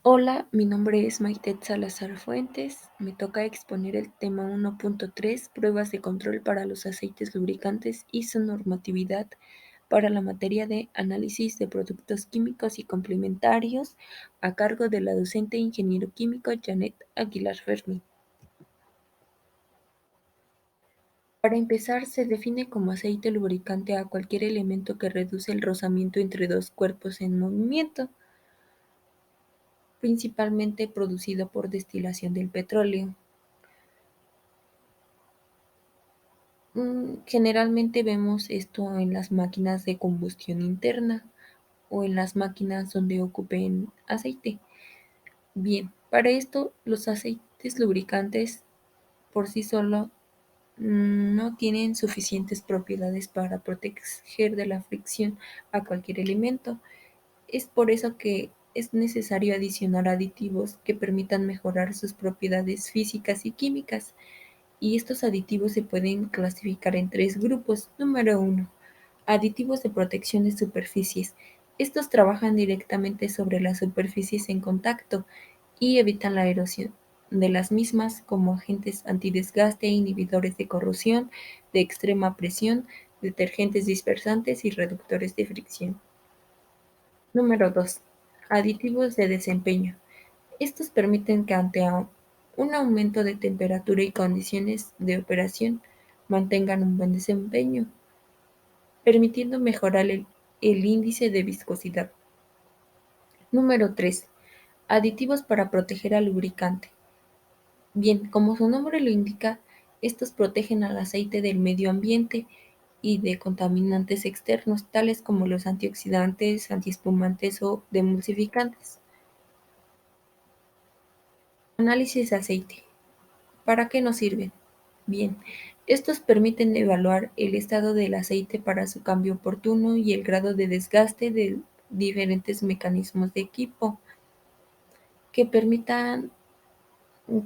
Hola, mi nombre es Maite Salazar Fuentes. Me toca exponer el tema 1.3, pruebas de control para los aceites lubricantes y su normatividad para la materia de análisis de productos químicos y complementarios, a cargo de la docente ingeniero químico Janet Aguilar Fermín. Para empezar, se define como aceite lubricante a cualquier elemento que reduce el rozamiento entre dos cuerpos en movimiento, principalmente producido por destilación del petróleo. Generalmente vemos esto en las máquinas de combustión interna o en las máquinas donde ocupen aceite. Bien, para esto los aceites lubricantes por sí solo no tienen suficientes propiedades para proteger de la fricción a cualquier elemento. Es por eso que es necesario adicionar aditivos que permitan mejorar sus propiedades físicas y químicas. Y estos aditivos se pueden clasificar en tres grupos. Número uno, aditivos de protección de superficies. Estos trabajan directamente sobre las superficies en contacto y evitan la erosión de las mismas como agentes antidesgaste, inhibidores de corrosión, de extrema presión, detergentes dispersantes y reductores de fricción. Número 2. Aditivos de desempeño. Estos permiten que ante un aumento de temperatura y condiciones de operación mantengan un buen desempeño, permitiendo mejorar el índice de viscosidad. Número 3. Aditivos para proteger al lubricante. Bien, como su nombre lo indica, estos protegen al aceite del medio ambiente y de contaminantes externos, tales como los antioxidantes, antiespumantes o demulcificantes. Análisis de aceite. ¿Para qué nos sirven? Bien, estos permiten evaluar el estado del aceite para su cambio oportuno y el grado de desgaste de diferentes mecanismos de equipo que permitan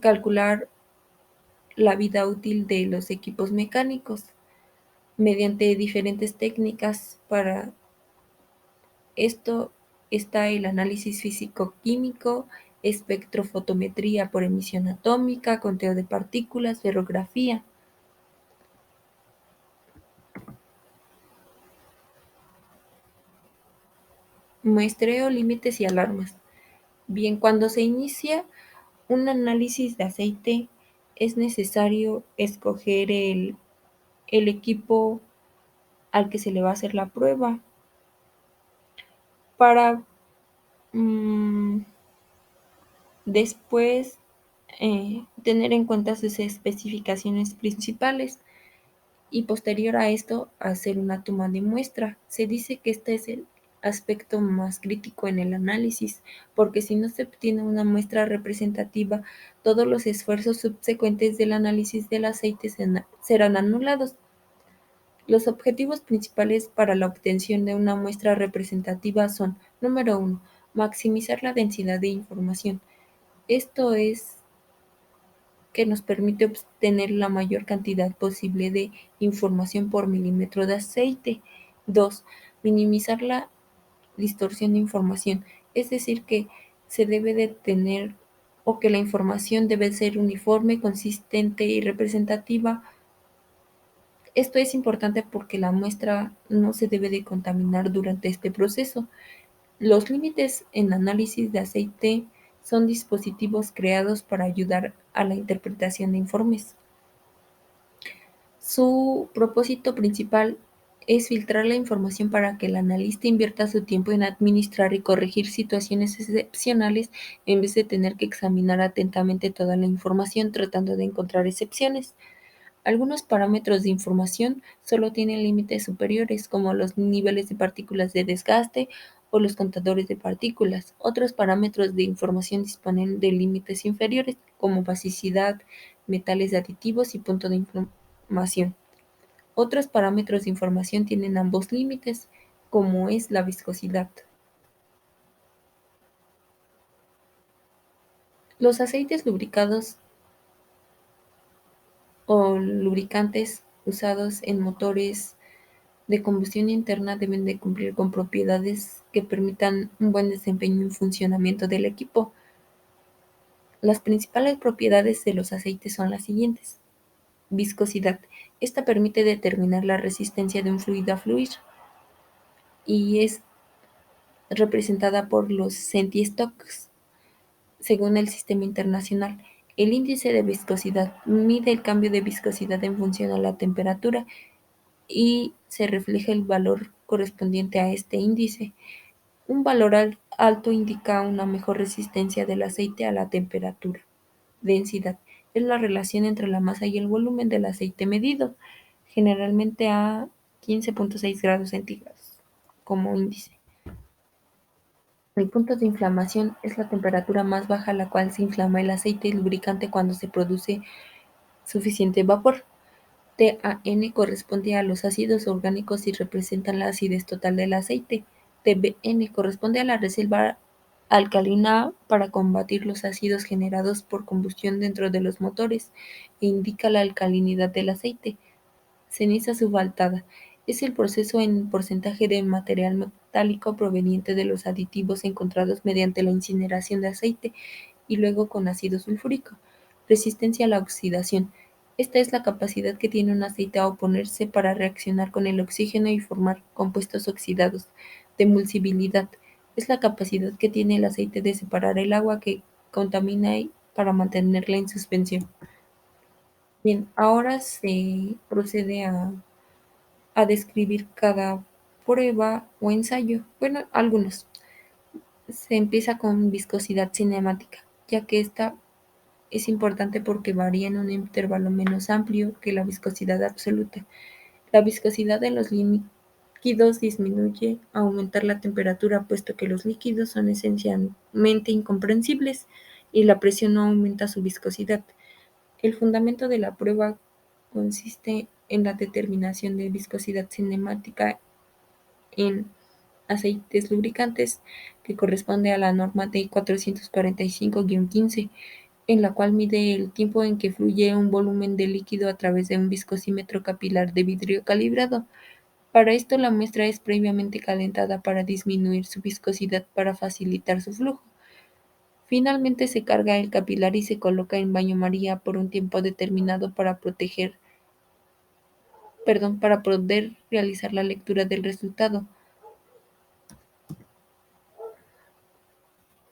calcular la vida útil de los equipos mecánicos mediante diferentes técnicas. Para esto está el análisis físico-químico, espectrofotometría por emisión atómica, conteo de partículas, ferrografía. Muestreo, límites y alarmas. Bien, cuando se inicia un análisis de aceite, es necesario escoger el equipo al que se le va a hacer la prueba para mm, después tener en cuenta sus especificaciones principales y posterior a esto hacer una toma de muestra. Se dice que este es el aspecto más crítico en el análisis, porque si no se obtiene una muestra representativa, todos los esfuerzos subsecuentes del análisis del aceite serán anulados. Los objetivos principales para la obtención de una muestra representativa son: número uno, maximizar la densidad de información. Esto es que nos permite obtener la mayor cantidad posible de información por milímetro de aceite. 2. Minimizar la distorsión de información, es decir, que se debe de tener o que la información debe ser uniforme, consistente y representativa. Esto es importante porque la muestra no se debe de contaminar durante este proceso. Los límites en análisis de aceite son dispositivos creados para ayudar a la interpretación de informes. Su propósito principal es filtrar la información para que el analista invierta su tiempo en administrar y corregir situaciones excepcionales en vez de tener que examinar atentamente toda la información tratando de encontrar excepciones. Algunos parámetros de información solo tienen límites superiores, como los niveles de partículas de desgaste o los contadores de partículas. Otros parámetros de información disponen de límites inferiores, como basicidad, metales aditivos y punto de información. Otros parámetros de información tienen ambos límites, como es la viscosidad. Los aceites lubricados o lubricantes usados en motores de combustión interna deben de cumplir con propiedades que permitan un buen desempeño y funcionamiento del equipo. Las principales propiedades de los aceites son las siguientes. Viscosidad. Esta permite determinar la resistencia de un fluido a fluir y es representada por los centiestocks, según el sistema internacional. El índice de viscosidad mide el cambio de viscosidad en función a la temperatura y se refleja el valor correspondiente a este índice. Un valor alto indica una mejor resistencia del aceite a la temperatura. Densidad es la relación entre la masa y el volumen del aceite medido, generalmente a 15,6 grados centígrados como índice. El punto de inflamación es la temperatura más baja a la cual se inflama el aceite lubricante cuando se produce suficiente vapor. TAN corresponde a los ácidos orgánicos y representa la acidez total del aceite. TBN corresponde a la reserva alcalina para combatir los ácidos generados por combustión dentro de los motores e indica la alcalinidad del aceite. Ceniza subaltada es el proceso en porcentaje de material metálico proveniente de los aditivos encontrados mediante la incineración de aceite y luego con ácido sulfúrico. Resistencia a la oxidación. Esta es la capacidad que tiene un aceite a oponerse para reaccionar con el oxígeno y formar compuestos oxidados. Demulsibilidad. Es la capacidad que tiene el aceite de separar el agua que contamina para mantenerla en suspensión. Bien, ahora se procede a describir cada prueba o ensayo. Bueno, algunos. Se empieza con viscosidad cinemática, ya que esta es importante porque varía en un intervalo menos amplio que la viscosidad absoluta. La viscosidad de los líquidos disminuye al aumentar la temperatura, puesto que los líquidos son esencialmente incompresibles y la presión no aumenta su viscosidad. El fundamento de la prueba consiste en la determinación de viscosidad cinemática en aceites lubricantes, que corresponde a la norma D 445-15, en la cual mide el tiempo en que fluye un volumen de líquido a través de un viscosímetro capilar de vidrio calibrado. Para esto, la muestra es previamente calentada para disminuir su viscosidad para facilitar su flujo. Finalmente se carga el capilar y se coloca en baño María por un tiempo determinado para poder realizar la lectura del resultado.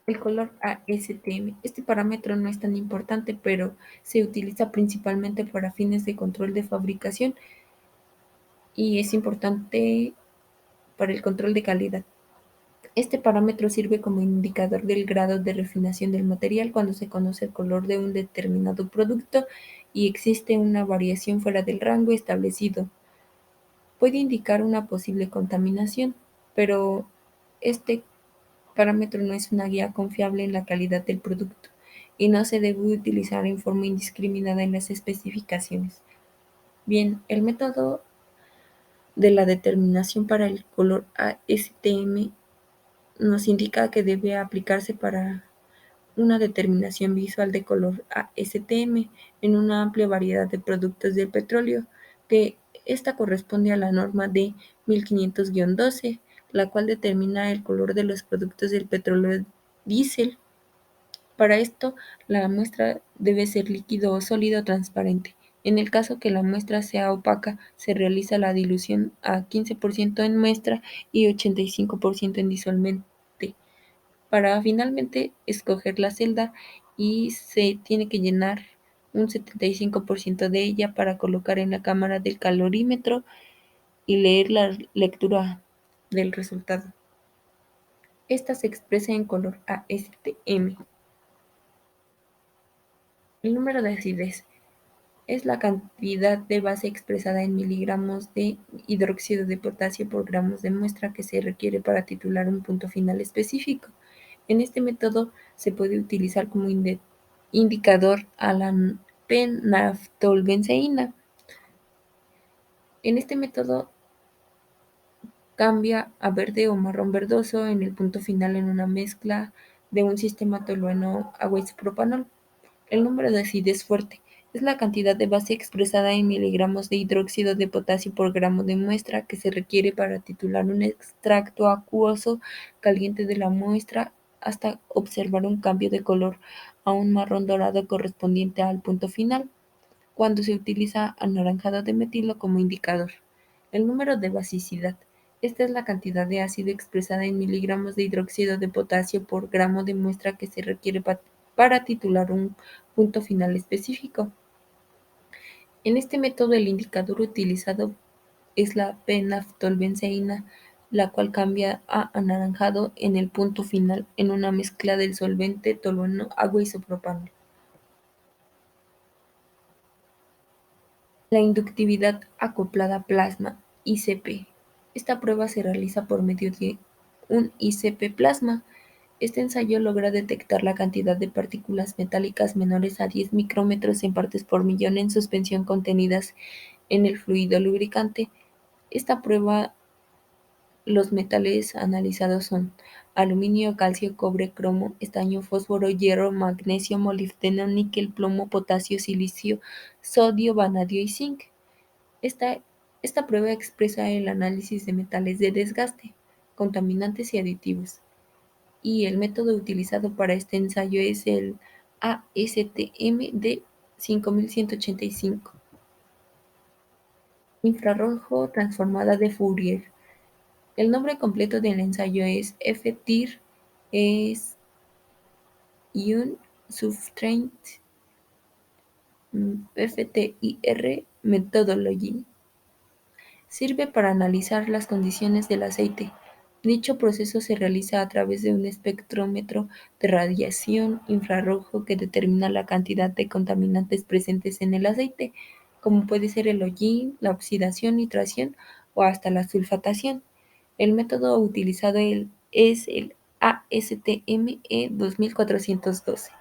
El color ASTM. Este parámetro no es tan importante, pero se utiliza principalmente para fines de control de fabricación y es importante para el control de calidad. Este parámetro sirve como indicador del grado de refinación del material cuando se conoce el color de un determinado producto y existe una variación fuera del rango establecido. Puede indicar una posible contaminación, pero este parámetro no es una guía confiable en la calidad del producto y no se debe utilizar en forma indiscriminada en las especificaciones. Bien, el método de la determinación para el color ASTM nos indica que debe aplicarse para una determinación visual de color ASTM en una amplia variedad de productos del petróleo, que esta corresponde a la norma D 1500-12, la cual determina el color de los productos del petróleo diésel. Para esto, la muestra debe ser líquido o sólido transparente. En el caso que la muestra sea opaca, se realiza la dilución a 15% en muestra y 85% en disolvente, para finalmente escoger la celda y se tiene que llenar un 75% de ella para colocar en la cámara del calorímetro y leer la lectura del resultado. Esta se expresa en color ASTM. El número de acidez es la cantidad de base expresada en miligramos de hidróxido de potasio por gramos de muestra que se requiere para titular un punto final específico. En este método se puede utilizar como indicador a la P-naftolbenzeína. En este método cambia a verde o marrón verdoso en el punto final en una mezcla de un sistema tolueno agua isopropanol. El número de acidez fuerte es la cantidad de base expresada en miligramos de hidróxido de potasio por gramo de muestra que se requiere para titular un extracto acuoso caliente de la muestra hasta observar un cambio de color a un marrón dorado correspondiente al punto final, cuando se utiliza anaranjado de metilo como indicador. El número de basicidad. Esta es la cantidad de ácido expresada en miligramos de hidróxido de potasio por gramo de muestra que se requiere para titular un punto final específico. En este método el indicador utilizado es la p-naftolbenceína, la cual cambia a anaranjado en el punto final en una mezcla del solvente, tolueno, agua y isopropano. La inductividad acoplada plasma (ICP). Esta prueba se realiza por medio de un ICP plasma. Este ensayo logra detectar la cantidad de partículas metálicas menores a 10 micrómetros en partes por millón en suspensión contenidas en el fluido lubricante. Esta prueba los metales analizados son aluminio, calcio, cobre, cromo, estaño, fósforo, hierro, magnesio, molibdeno, níquel, plomo, potasio, silicio, sodio, vanadio y zinc. Esta, esta prueba expresa el análisis de metales de desgaste, contaminantes y aditivos. Y el método utilizado para este ensayo es el ASTM de 5185. Infrarrojo transformada de Fourier. El nombre completo del ensayo es FTIR, es un Substrate FTIR Methodology. Sirve para analizar las condiciones del aceite. Dicho proceso se realiza a través de un espectrómetro de radiación infrarrojo que determina la cantidad de contaminantes presentes en el aceite, como puede ser el hollín, la oxidación, nitración o hasta la sulfatación. El método utilizado es el ASTM 2412.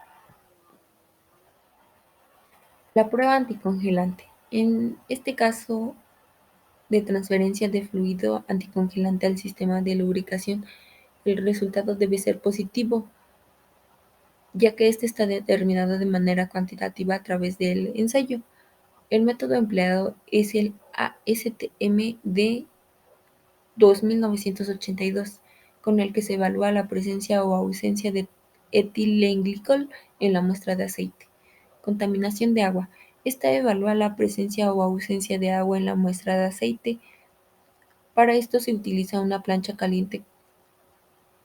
La prueba anticongelante. En este caso de transferencia de fluido anticongelante al sistema de lubricación, el resultado debe ser positivo, ya que este está determinado de manera cuantitativa a través del ensayo. El método empleado es el ASTM de 2982, con el que se evalúa la presencia o ausencia de etilenglicol en la muestra de aceite. Contaminación de agua. Esta evalúa la presencia o ausencia de agua en la muestra de aceite. Para esto se utiliza una plancha caliente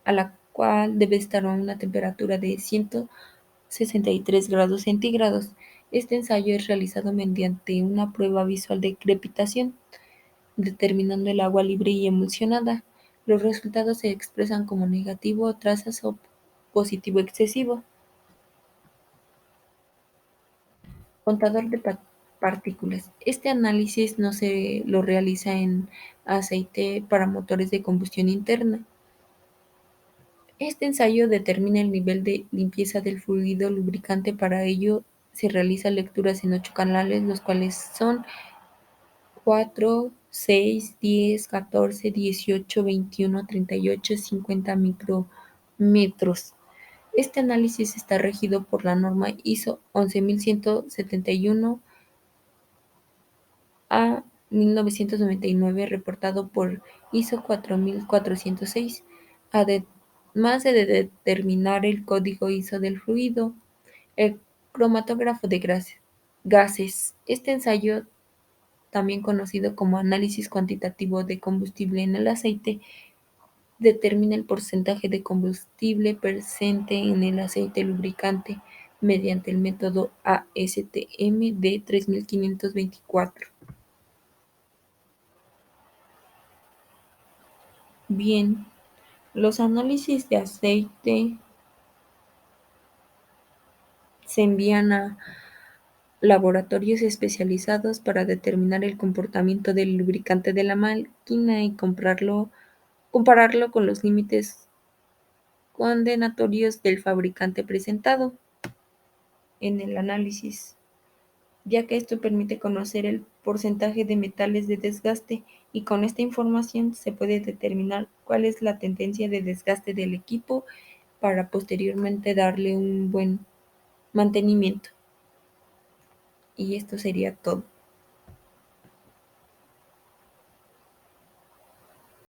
a la cual debe estar a una temperatura de 163 grados centígrados. Este ensayo es realizado mediante una prueba visual de crepitación, determinando el agua libre y emulsionada. Los resultados se expresan como negativo, trazas o positivo excesivo. Contador de partículas. Este análisis no se lo realiza en aceite para motores de combustión interna. Este ensayo determina el nivel de limpieza del fluido lubricante. Para ello se realizan lecturas en 8 canales, los cuales son 4, 6, 10, 14, 18, 21, 38 y 50 micrómetros. Este análisis está regido por la norma ISO 11171 a 1999, reportado por ISO 4406, además de determinar el código ISO del fluido. El cromatógrafo de gases. Este ensayo, también conocido como análisis cuantitativo de combustible en el aceite, determina el porcentaje de combustible presente en el aceite lubricante mediante el método ASTM de 3524. Bien, los análisis de aceite se envían a laboratorios especializados para determinar el comportamiento del lubricante de la máquina y compararlo con los límites condenatorios del fabricante presentado en el análisis, ya que esto permite conocer el porcentaje de metales de desgaste, y con esta información se puede determinar cuál es la tendencia de desgaste del equipo para posteriormente darle un buen mantenimiento. Y esto sería todo.